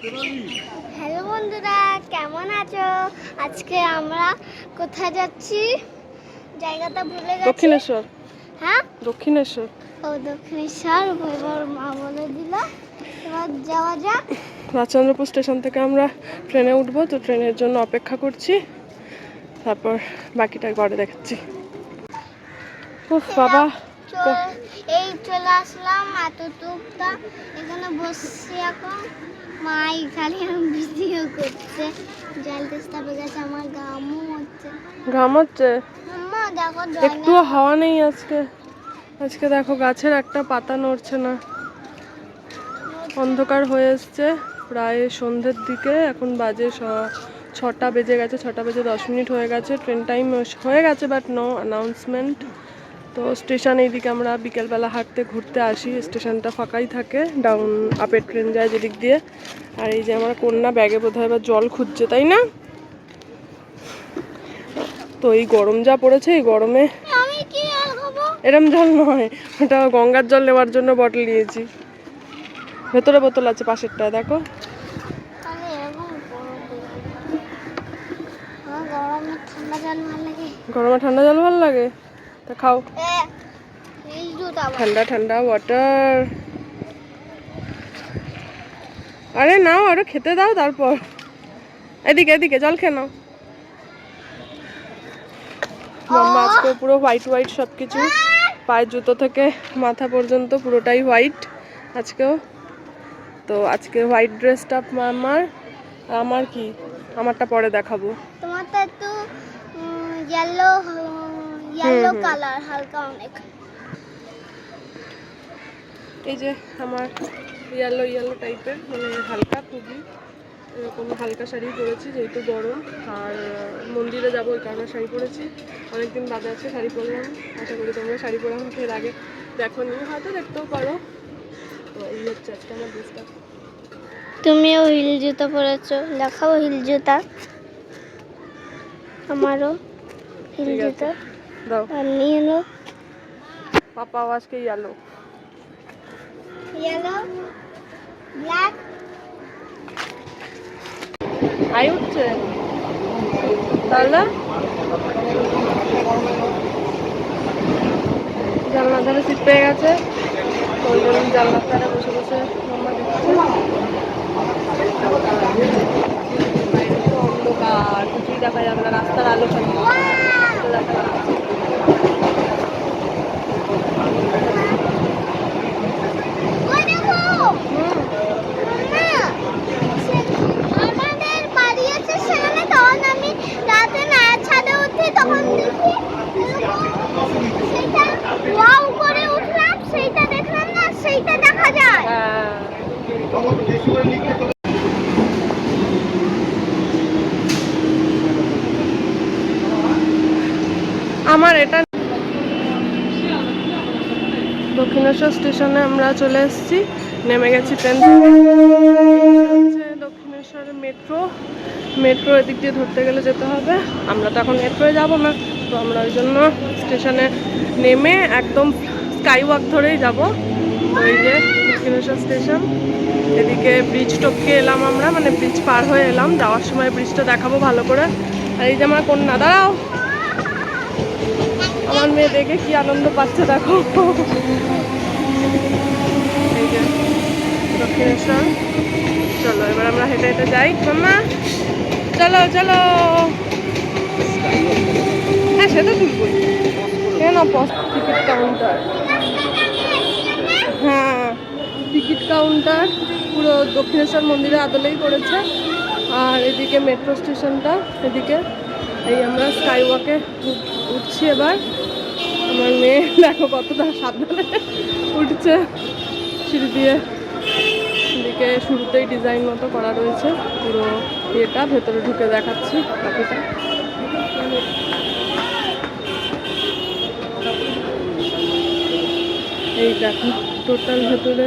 Hello বন্ধুরা, কেমন আছো? আজকে আমরা কোথায় যাচ্ছি? জায়গাটা ভুলে গেছি। দক্ষিণেশ্বর। হ্যাঁ, দক্ষিণেশ্বর। ও দক্ষিণেশ্বর। এবার মা বলে দিল এবার যাওয়া যাক। রাজচন্দ্রপুর স্টেশন থেকে আমরা ট্রেনে উঠবো, তো ট্রেনের জন্য অপেক্ষা করছি, তারপর বাকিটা ঘরে দেখাচ্ছি। উফ বাবা, এই চলে আসলাম এতটুকটা, এখানে বসছি এখন। মা এখানে ভিডিও করছে, জল তেষ্টা পেয়ে গেছে, আমার ঘামও হচ্ছে। ঘাম হচ্ছে? আম্মা দেখো, একটুও হাওয়া নেই আজকে। আজকে দেখো গাছের একটা পাতা নড়ছে না। অন্ধকার হয়ে এসছে, প্রায় সন্ধ্যের দিকে। এখন বাজে 6টা বেজে গেছে, 6টা বেজে 10 মিনিট হয়ে গেছে। ট্রেন টাইম হয়ে গেছে, বাট নো অ্যানাউন্সমেন্ট। তো স্টেশন এইদিকে আমরা বিকেলবেলা হাঁটতে ঘুরতে আসি, স্টেশনটা ফাঁকাই থাকে, ডাউন আপের ট্রেন যায় যেদিক দিয়ে। আর এই যে আমার কন্যা ব্যাগে বোধহয় এবার জল খুঁজছে, তাই না? তো এই গরম যা পড়েছে, এই গরমে এরম জল নয়, ওটা গঙ্গার জল নেওয়ার জন্য বটল নিয়েছি। ভেতরে বোতল আছে পাশেরটায়, দেখো। গরমে ঠান্ডা জল ভালো লাগে, তা খাও ঠান্ডা ঠান্ডা ওয়াটার। আরে নাও, আরো খেতে দাও, তারপর এদিকে এদিকে জল খেয়ে নাও। মাম্মা আজকে পুরো হোয়াইট হোয়াইট সবকিছু, পায়ের জুতো থেকে মাথা পর্যন্ত পুরোটাই হোয়াইট আজকেও। তো আজকে হোয়াইট ড্রেসটা মাম্মার, আমার কি, আমারটা পরে দেখাবো। তোমারটা একটু ইয়েলো ইয়েলো কালার, হালকা অনেক। এই যে আমার ইয়েলো ইয়েলো টাইপের, মানে হালকা খুবই, কোনো হালকা শাড়ি পরেছি যেহেতু গরম। আর মন্দিরে যাবো ওই কারণে শাড়ি পরেছি, অনেকদিন বাদে আছে শাড়ি পরলাম। আশা করি তোমরা শাড়ি পরে আমাকে এর আগে দেখো নি, হয়তো দেখতেও পারো। তো এই হচ্ছে আজকে আমার ড্রেসটা। তুমিও হিল জুতো পরেছো, দেখাও হিল জুতা। আমারও হিল জুতো দাও। আর নিয়ে নাও। পাপাও আজকে ইয়েলো ইয়েলো ব্ল্যাক। আই উঠছে তাহলে জানলার ধারে সিট পেয়ে গেছে, তো ওই জন্য জানলার ধারে বসে বসে মাম্মা দেখছে। অন্ধকার, কিছুই দেখা যাবে না, রাস্তার আলো খালি দেখা যাচ্ছে। আমাদের বাড়ি আছে সেখানে, তখন আমি রাতে না ছাদে উঠি, তখন দেখি সেটা ওয়াও করে উঠলাম, সেইটা দেখলাম না, সেইটা দেখা যায়। আমার এটা দক্ষিণেশ্বর স্টেশনে আমরা চলে এসেছি, নেমে গেছি ট্রেন থেকে। দক্ষিণেশ্বরের মেট্রো এদিক দিয়ে ধরতে গেলে যেতে হবে। আমরা তো এখন মেট্রোয় যাব না, তো আমরা ওই জন্য স্টেশনে নেমে একদম স্কাই ওয়াক ধরেই যাব। তো এই যে দক্ষিণেশ্বর স্টেশন, এদিকে ব্রিজ টপকে এলাম আমরা, মানে ব্রিজ পার হয়ে এলাম। যাওয়ার সময় ব্রিজটা দেখাবো ভালো করে। আর এই যে আমার কন্যা, দাঁড়াও, আমার মেয়ে দেখে কি আনন্দ পাচ্ছে দেখো। এই যে দক্ষিণেশ্বর, চলো এবার আমরা হেঁটে হেঁটে যাই। মাম্মা চলো চলো। হ্যাঁ সে তো তুলবই, কেন? টিকিট কাউন্টার, হ্যাঁ টিকিট কাউন্টার পুরো দক্ষিণেশ্বর মন্দিরের আদলেই করেছে। আর এদিকে মেট্রো স্টেশনটা এদিকে। এই আমরা স্কাই ওয়াকে উঠছি এবার। আমার মেয়ে দেখো কতটা সাবধানে উঠছে সিঁড়ি দিয়ে। এদিকে শুরুতেই ডিজাইন মতো করা রয়েছে পুরো ইয়েটা, ভেতরে ঢুকে দেখাচ্ছি বাকিটা। এই দেখো টোটাল ভেতরে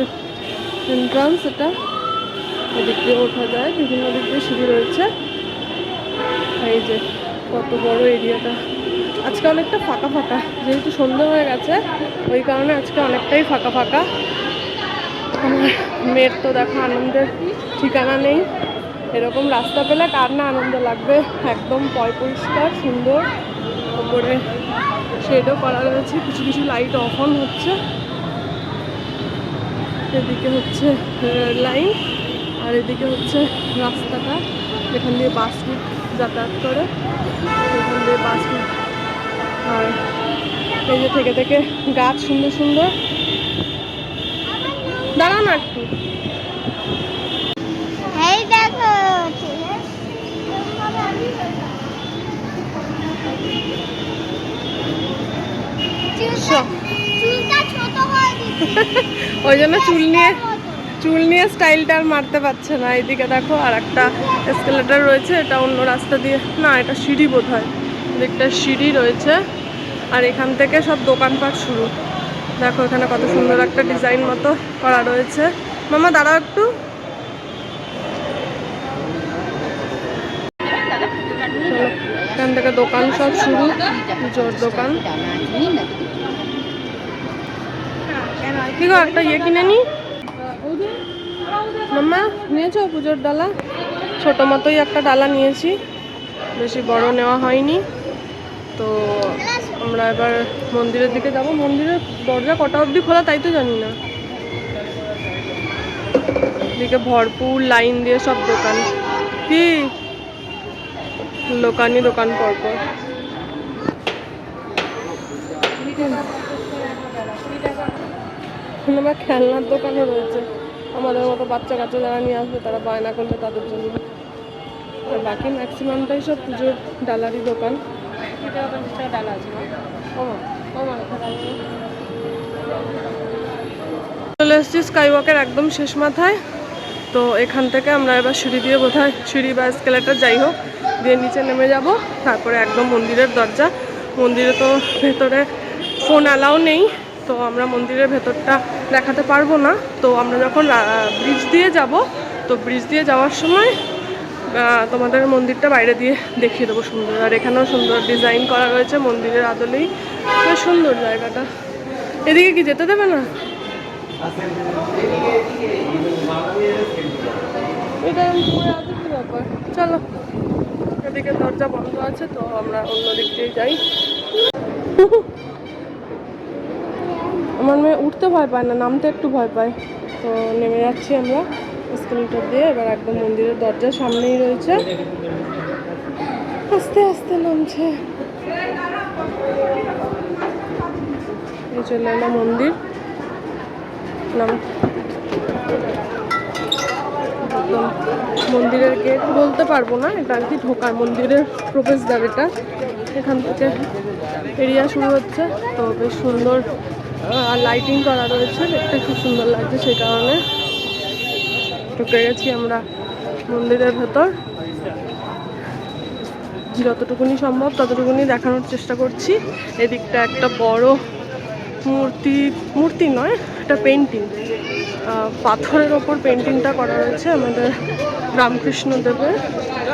এন্ট্রান্স, এটা এদিক দিয়ে ওঠা যায়, বিভিন্ন দিক দিয়ে সিঁড়ি রয়েছে। এই যে কত বড় এরিয়াটা। আজকে অনেকটা ফাঁকা ফাঁকা, যেহেতু সন্ধ্যা হয়ে গেছে ওই কারণে আজকে অনেকটাই ফাঁকা ফাঁকা। আমার মেয়ের তো দেখো আনন্দের ঠিকানা নেই। এরকম রাস্তা পেলে কার না আনন্দ লাগবে, একদম পরিষ্কার সুন্দর, ওপরে শেডও করা রয়েছে, কিছু কিছু লাইট অফ অন হচ্ছে। এদিকে হচ্ছে রেল লাইন আর এদিকে হচ্ছে রাস্তাটা যেখান দিয়ে বাস রুট যাতায়াত করে, এখান দিয়ে বাস রুট। আর এই যে থেকে থেকে গাছ সুন্দর সুন্দর। দাঁড়াও না একটু। এই দেখো চুলটা ছোট করে দিচ্ছে। ওই জন্য চুল নিয়ে স্টাইলটা আর মারতে পারছে না। এদিকে দেখো আর একটা এসকেলেটর রয়েছে, এটা অন্য রাস্তা দিয়ে না, এটা সিঁড়ি বোধ হয়, একটা সিঁড়ি রয়েছে। আর এখান থেকে সব দোকানপাট শুরু। দেখো এখানে কত সুন্দর একটা ডিজাইন মতো করা রয়েছে। মামা দাঁড়াও একটু। এখান থেকে দোকান সব শুরু, পুজোর দোকান। কি গো একটা ইয়ে কিনে নি মাম্মা, নিয়েছো পুজোর ডালা? ছোট মতোই একটা ডালা নিয়েছি, বেশি বড় নেওয়া হয়নি। তো আমরা এবার মন্দিরের দিকে যাব। মন্দিরের দরজা কটা অবধি খোলা তাই তো জানি না। এদিকে ভরপুর লাইন দিয়ে সব দোকান, কি দোকান পরপর। আমার খেলনার দোকানও রয়েছে, আমাদের মতো বাচ্চা কাচ্চা যারা নিয়ে আসবে তারা বায়না করবে তাদের জন্য। আর বাকি ম্যাক্সিমামটাই সব পুজোর ডালারই দোকান। ডালা আছে চলে এসেছি স্কাইওয়াকের একদম শেষ মাথায়। তো এখান থেকে আমরা এবার সিঁড়ি দিয়ে বোধহয়, সিঁড়ি বা এসকেলেটর যাই হোক দিয়ে নিচে নেমে যাব, তারপরে একদম মন্দিরের দরজা। মন্দিরে তো ভেতরে ফোন অ্যালাউ নেই, তো আমরা মন্দিরের ভেতরটা দেখাতে পারবো না। তো আমরা যখন ব্রিজ দিয়ে যাব, তো ব্রিজ দিয়ে যাওয়ার সময় তোমাদের মন্দিরটা বাইরে দিয়ে দেখিয়ে দেবো সুন্দর। আর এখানেও সুন্দর ডিজাইন করা রয়েছে মন্দিরের আদলেই, বেশ সুন্দর জায়গাটা। এদিকে কি যেতে দেবে না? এটা পড়ে আছে কি ব্যাপার? চলো, এদিকে দরজা বন্ধ আছে, তো আমরা অন্য দিক দিয়ে যাই। আমার মেয়ে উঠতে ভয় পায় না, নামতে একটু ভয় পায়। তো নেমে যাচ্ছি আমরা এসকেলেটর দিয়ে। এবার একদম মন্দিরের দরজার সামনেই রয়েছে, আস্তে আস্তে নামছে। এই চলে এলো মন্দির। মন্দিরের গেট বলতে পারবো না, এটা আর কি ঢোকার মন্দিরের প্রবেশদ্বার। এটা এখান থেকে এরিয়া শুরু হচ্ছে, তো বেশ সুন্দর লাইটিং করা রয়েছে, দেখতে খুব সুন্দর লাগছে। সেই কারণে ঢুকে গেছি আমরা মন্দিরের ভেতর। যতটুকুনি সম্ভব ততটুকুনি দেখানোর চেষ্টা করছি। এদিকটা একটা বড় মূর্তি নয়, এটা পেন্টিং, পাথরের ওপর পেন্টিংটা করা রয়েছে আমাদের রামকৃষ্ণদেবের।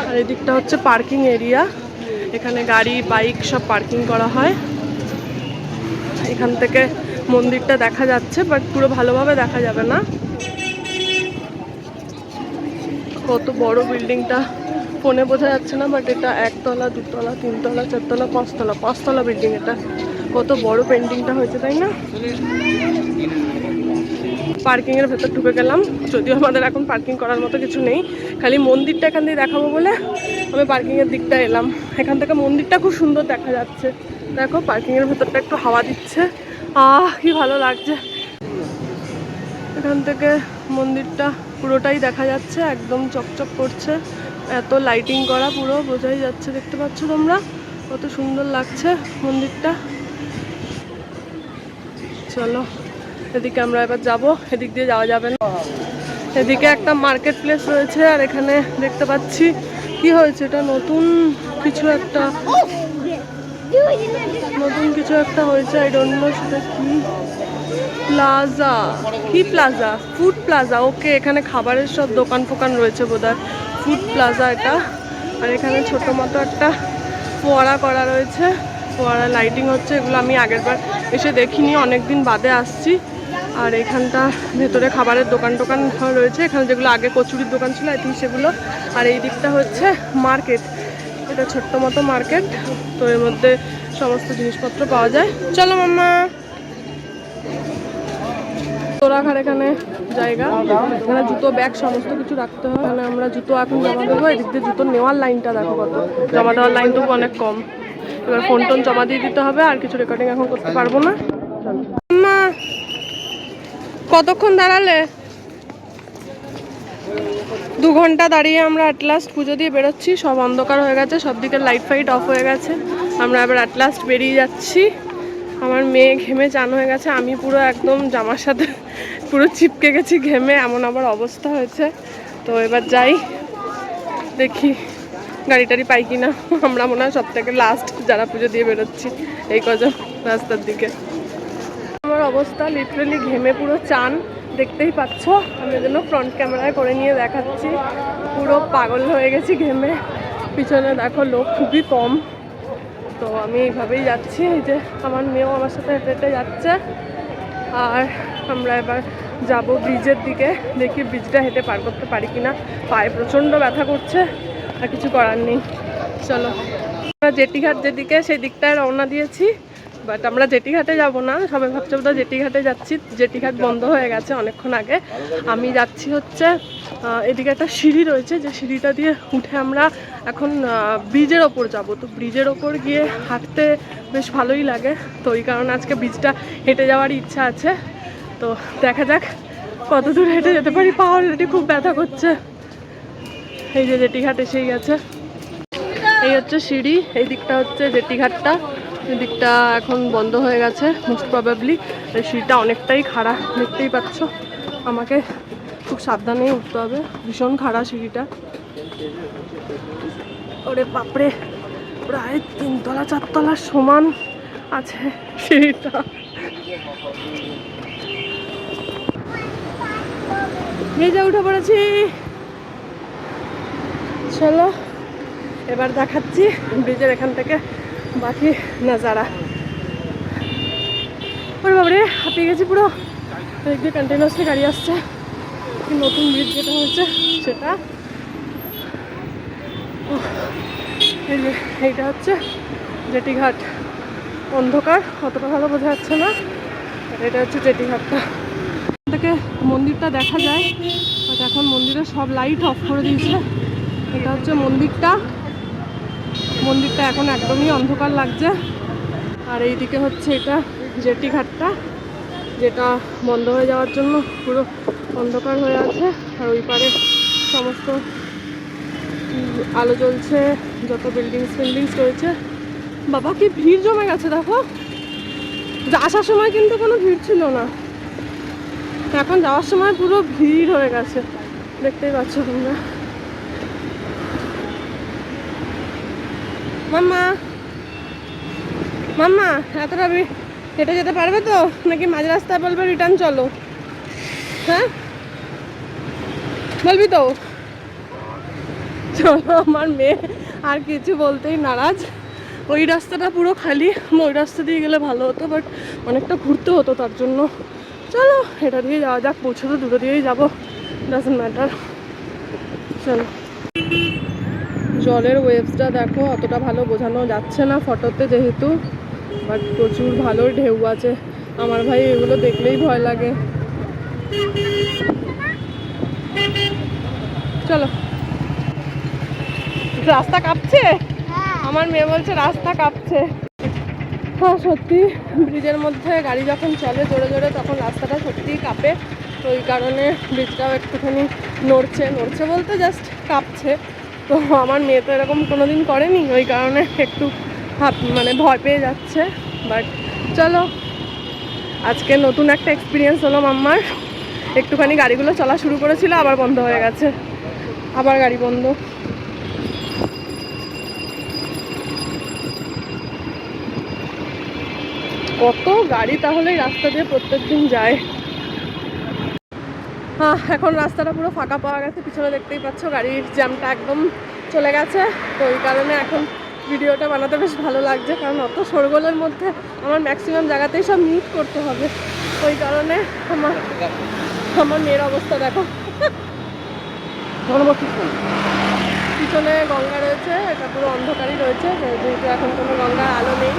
আর এদিকটা হচ্ছে পার্কিং এরিয়া, এখানে গাড়ি বাইক সব পার্কিং করা হয়। এখান থেকে মন্দিরটা দেখা যাচ্ছে, বাট পুরো ভালোভাবে দেখা যাবে না। কত বড় বিল্ডিংটা ফোনে বোঝা যাচ্ছে না, বাট এটা 1 তলা 2 তলা 3 তলা 4 তলা 5 তলা বিল্ডিং। এটা কত বড় পেন্টিংটা হয়েছে তাই না? পার্কিংয়ের ভেতর ঢুকে গেলাম, যদিও আমাদের এখন পার্কিং করার মতো কিছু নেই, খালি মন্দিরটা এখান দিয়ে দেখাবো বলে আমি পার্কিংয়ের দিকটা এলাম। এখান থেকে মন্দিরটা খুব সুন্দর দেখা যাচ্ছে। দেখো পার্কিংয়ের ভেতরটা একটু হাওয়া দিচ্ছে, কি ভালো লাগছে। এখান থেকে মন্দিরটা পুরোটাই দেখা যাচ্ছে, একদম চকচক করছে, এত লাইটিং করা, পুরো বোঝাই যাচ্ছে। দেখতে পাচ্ছ তোমরা কত সুন্দর লাগছে মন্দিরটা। চলো এদিকে আমরা এবার যাব, এদিক দিয়ে যাওয়া যাবে না। এদিকে একটা মার্কেট প্লেস রয়েছে, আর এখানে দেখতে পাচ্ছি কি হয়েছে, এটা নতুন কিছু একটা হয়েছে, আই ডোন্ট নো সেটা কি। প্লাজা, কি প্লাজা? ফুড প্লাজা, ওকে। এখানে খাবারের সব দোকান ফোকান রয়েছে বোধহয়, ফুড প্লাজা এটা। আর এখানে ছোট মতো একটা ফোয়ারা করা রয়েছে, ফোয়ারা লাইটিং হচ্ছে। এগুলো আমি আগের বার এসে দেখিনি, অনেকদিন বাদে আসছি। আর এখানটা ভেতরে খাবারের দোকান টোকান রয়েছে, এখানে যেগুলো আগে কচুরির দোকান ছিল আই থিঙ্ক সেগুলো। আর এই দিকটা হচ্ছে মার্কেট, এটা ছোট্ট মতো মার্কেট, তো এর মধ্যে সমস্ত জিনিসপত্র পাওয়া যায়। চলো মাম্মা, জুতো রাখার এখানে জায়গা, এখানে জুতো ব্যাগ সমস্ত কিছু রাখতে হয়। এখানে আমরা জুতো এখন জমা দেবো, এদিক দিয়ে জুতো নেওয়ার লাইনটা দেখো কত, জমা দেওয়ার লাইনটুকু অনেক কম। এবার ফোন টোন জমা দিয়ে দিতে হবে, আর কিছু রেকর্ডিং এখন করতে পারবো না। মা কতক্ষণ দাঁড়ালে? 2 ঘন্টা দাঁড়িয়ে আমরা অ্যাট লাস্ট পুজো দিয়ে বেরোচ্ছি। সব অন্ধকার হয়ে গেছে, সব দিকে লাইট ফাইট অফ হয়ে গেছে, আমরা এবার অ্যাট লাস্ট বেরিয়ে যাচ্ছি। আমার মেয়ে ঘেমে চান হয়ে গেছে, আমি পুরো একদম জামার সাথে পুরো চিপকে গেছি ঘেমে, এমন আবার অবস্থা হয়েছে। তো এবার যাই, দেখি গাড়ি টাড়ি পাই কিনা। আমরা মনে হয় সব থেকে লাস্ট যারা পুজো দিয়ে বেরোচ্ছি এই কজন রাস্তার দিকে। আমার অবস্থা লিটারালি ঘেমে পুরো চান, দেখতেই পাচ্ছ। আমি জন্য ফ্রন্ট ক্যামেরায় করে নিয়ে দেখাচ্ছি, পুরো পাগল হয়ে গেছি ঘেমে। পিছনে দেখো লোক খুবই কম, তো আমি এইভাবেই যাচ্ছি। এই যে আমার মেয়েও আমার সাথে হেঁটে হেঁটে যাচ্ছে। আর আমরা এবার যাব ব্রিজের দিকে, দেখি ব্রিজটা হেঁটে পার করতে পারি কিনা। পায়ে প্রচণ্ড ব্যথা করছে, আর কিছু করার নেই। চলো, আমরা জেটিঘাট যেদিকে সেই দিকটায় রওনা দিয়েছি, বাট আমরা জেটিঘাটে যাব না। সবাই ভাবছে বোধহয় জেটিঘাটে যাচ্ছি, জেটিঘাট বন্ধ হয়ে গেছে অনেকক্ষণ আগে। আমি যাচ্ছি হচ্ছে এদিকে একটা সিঁড়ি রয়েছে, যে সিঁড়িটা দিয়ে উঠে আমরা এখন ব্রিজের ওপর যাব। তো ব্রিজের ওপর গিয়ে হাঁটতে বেশ ভালোই লাগে, তো ওই কারণে আজকে ব্রিজটা হেঁটে যাওয়ার ইচ্ছা আছে। তো দেখা যাক কত দূর হেঁটে যেতে পারি, পা অলরেডি খুব ব্যথা করছে। এই যে জেটিঘাট এসেই গেছে, এই হচ্ছে সিঁড়ি, এই দিকটা হচ্ছে জেটিঘাটটা, এই দিকটা এখন বন্ধ হয়ে গেছে মোস্ট প্রবাবলি। এই সিঁড়িটা অনেকটাই খাড়া, দেখতেই পাচ্ছ। আমাকে খুব সাবধানেই উঠতে হবে, ভীষণ খাড়া সিঁড়িটা। ওরে বাপরে, প্রায় 3 তলা 4 তলার সমান আছে সিঁড়িটা। ব্রিজে উঠে পড়েছি, চলো এবার দেখাচ্ছি ব্রিজের এখান থেকে বাকি নাজারা। ওরে বাবারে, হাঁপিয়ে গেছি পুরো। একদিকে কন্টিনিউয়াসলি গাড়ি আসছে, নতুন ব্রিজ যেটা হয়েছে সেটা। এই যে এইটা হচ্ছে জেটিঘাট, অন্ধকার অতটা ভালো বোঝা যাচ্ছে না, এটা হচ্ছে জেটিঘাটটা। এখান থেকে মন্দিরটা দেখা যায়, বাট এখন মন্দিরের সব লাইট অফ করে দিয়েছে। এটা হচ্ছে মন্দিরটা, মন্দিরটা এখন একদমই অন্ধকার লাগছে। আর এইদিকে হচ্ছে এটা জেটিঘাটটা, যেটা বন্ধ হয়ে যাওয়ার জন্য পুরো অন্ধকার হয়ে আছে। আর ওই পারে সমস্ত আলো জ্বলছে, যত বিল্ডিংস রয়েছে। বাবা কি ভিড় জমে গেছে দেখো, আসার সময় কিন্তু কোনো ভিড় ছিল না, এখন যাওয়ার সময় পুরো ভিড় হয়ে গেছে, দেখতেই পাচ্ছ তোমরা। মাম্মা মাম্মা এতটা হেঁটে যেতে পারবে তো, নাকি মাঝ রাস্তায় বলবে রিটার্ন চলো? হ্যাঁ বলবি তো? চলো, আমার মেয়ে আর কিছু বলতেই নারাজ। ওই রাস্তাটা পুরো খালি, ওই রাস্তা দিয়ে গেলে ভালো হতো, বাট অনেকটা ঘুরতে হতো তার জন্য। চলো এটা দিয়ে যাওয়া যাক, পৌঁছে তো দুটো দিয়েই যাবো, ডাজন্ট ম্যাটার। চলো, জলের ওয়েভসটা দেখো, অতটা ভালো বোঝানো যাচ্ছে না ফটোতে যেহেতু, বাট প্রচুর ভালো ঢেউ আছে। আমার ভাই এগুলো দেখলেই ভয় লাগে। চলো, রাস্তা কাঁপছে, আমার মেয়ে বলছে রাস্তা কাঁপছে। হ্যাঁ সত্যি, ব্রিজের মধ্যে গাড়ি যখন চলে জোরে জোরে তখন রাস্তাটা সত্যিই কাঁপে। তো ওই কারণে ব্রিজটাও একটুখানি নড়ছে বলতে জাস্ট কাঁপছে। তো আমার মেয়ে তো এরকম কোনোদিন করেনি, ওই কারণে একটু মানে ভয় পেয়ে যাচ্ছে। বাট চলো, আজকে নতুন একটা এক্সপিরিয়েন্স হলো মাম্মার। একটুখানি গাড়িগুলো চলা শুরু করেছিল, আবার বন্ধ হয়ে গেছে, আবার গাড়ি বন্ধ। কত গাড়ি তাহলে এই রাস্তা দিয়ে প্রত্যেকদিন যায়। হ্যাঁ, এখন রাস্তাটা পুরো ফাঁকা পাওয়া গেছে, পিছনে দেখতেই পাচ্ছ গাড়ির জ্যামটা একদম চলে গেছে। তো ওই কারণে এখন ভিডিওটা বানাতে বেশ ভালো লাগছে, কারণ অত শোরগোলের মধ্যে আমার ম্যাক্সিমাম জায়গাতেই সব মিট করতে হবে। ওই কারণে আমার মেয়ের অবস্থা দেখো। পিছনে গঙ্গা রয়েছে, এটা পুরো অন্ধকারই রয়েছে যেহেতু এখন কোনো গঙ্গার আলো নেই।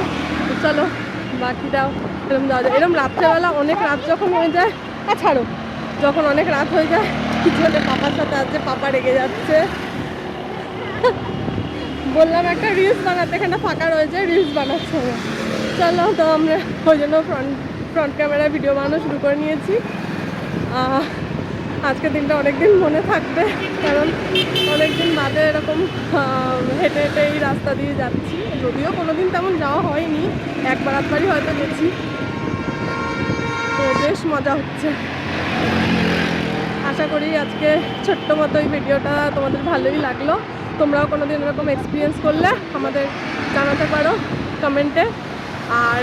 তো চলো বাকিটাও এরকম যাওয়া যায়। এরকম রাত্রেবেলা অনেক রাত যখন হয়ে যায়, ছাড়ো, যখন অনেক রাত হয়ে যায় পিছনে পাপার সাথে আছে, পাপা রেগে যাচ্ছে। বললাম একটা রিলস বানাতে, এখানে ফাঁকা রয়েছে, রিলস বানাচ্ছে না। চলো তো আমরা ওই জন্য ফ্রন্ট ক্যামেরায় ভিডিও বানানো শুরু করে নিয়েছি। আজকের দিনটা অনেকদিন মনে থাকবে, কারণ অনেকদিন বাদে এরকম হেঁটে হেঁটে এই রাস্তা দিয়ে যাচ্ছি। যদিও কোনোদিন তেমন যাওয়া হয়নি, একবার আধবারই হয়তো গেছি, তো বেশ মজা হচ্ছে। আশা করি আজকে ছোট্ট মতো এই ভিডিওটা তোমাদের ভালোই লাগলো। তোমরাও কোনোদিন এরকম এক্সপিরিয়েন্স করলে আমাদের জানাতে পারো কমেন্টে। আর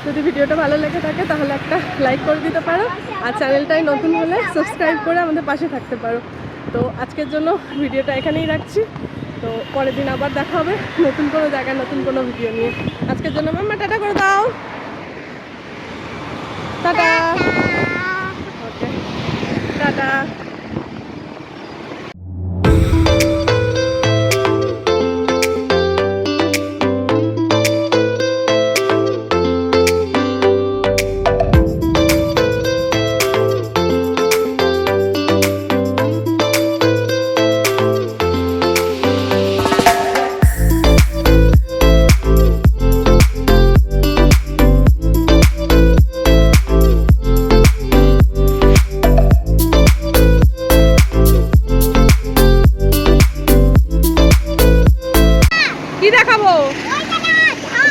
যদি ভিডিওটা ভালো লেগে থাকে তাহলে একটা লাইক করে দিতে পারো, আর চ্যানেলটাই নতুন হলে সাবস্ক্রাইব করে আমাদের পাশে থাকতে পারো। তো আজকের জন্য ভিডিওটা এখানেই রাখছি। তো পরের দিন আবার দেখা হবে নতুন কোনো জায়গায় নতুন কোনো ভিডিও নিয়ে। আজকের জন্য মাম্মা টাটা করে দাও। টাটা। ওকে, টাটা। কি দেখাবো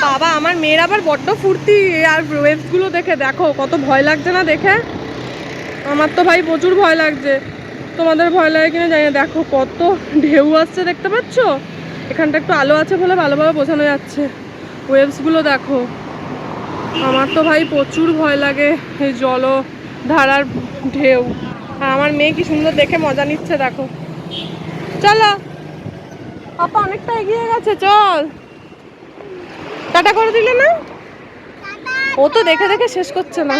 বাবা, আমার মেয়ের আবার বড্ড ফুর্তি। আর ওয়েভসগুলো দেখে দেখো কত ভয় লাগছে না দেখে? আমার তো ভাই প্রচুর ভয় লাগছে। তোমাদের ভয় লাগে কিনা জানি না। দেখো কত ঢেউ আসছে, দেখতে পাচ্ছ? এখানটা একটু আলো আছে বলে ভালোভাবে বোঝানো যাচ্ছে। ওয়েভসগুলো দেখো, আমার তো ভাই প্রচুর ভয় লাগে এই জলধারার ঢেউ। আর আমার মেয়ে কি সুন্দর দেখে মজা নিচ্ছে দেখো। চলো পাপা অনেকটা এগিয়ে গেছে, চল। টাটা করে দিলে না? ও তো দেখে দেখে শেষ করছে না।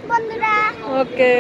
বন্ধুরা ওকে।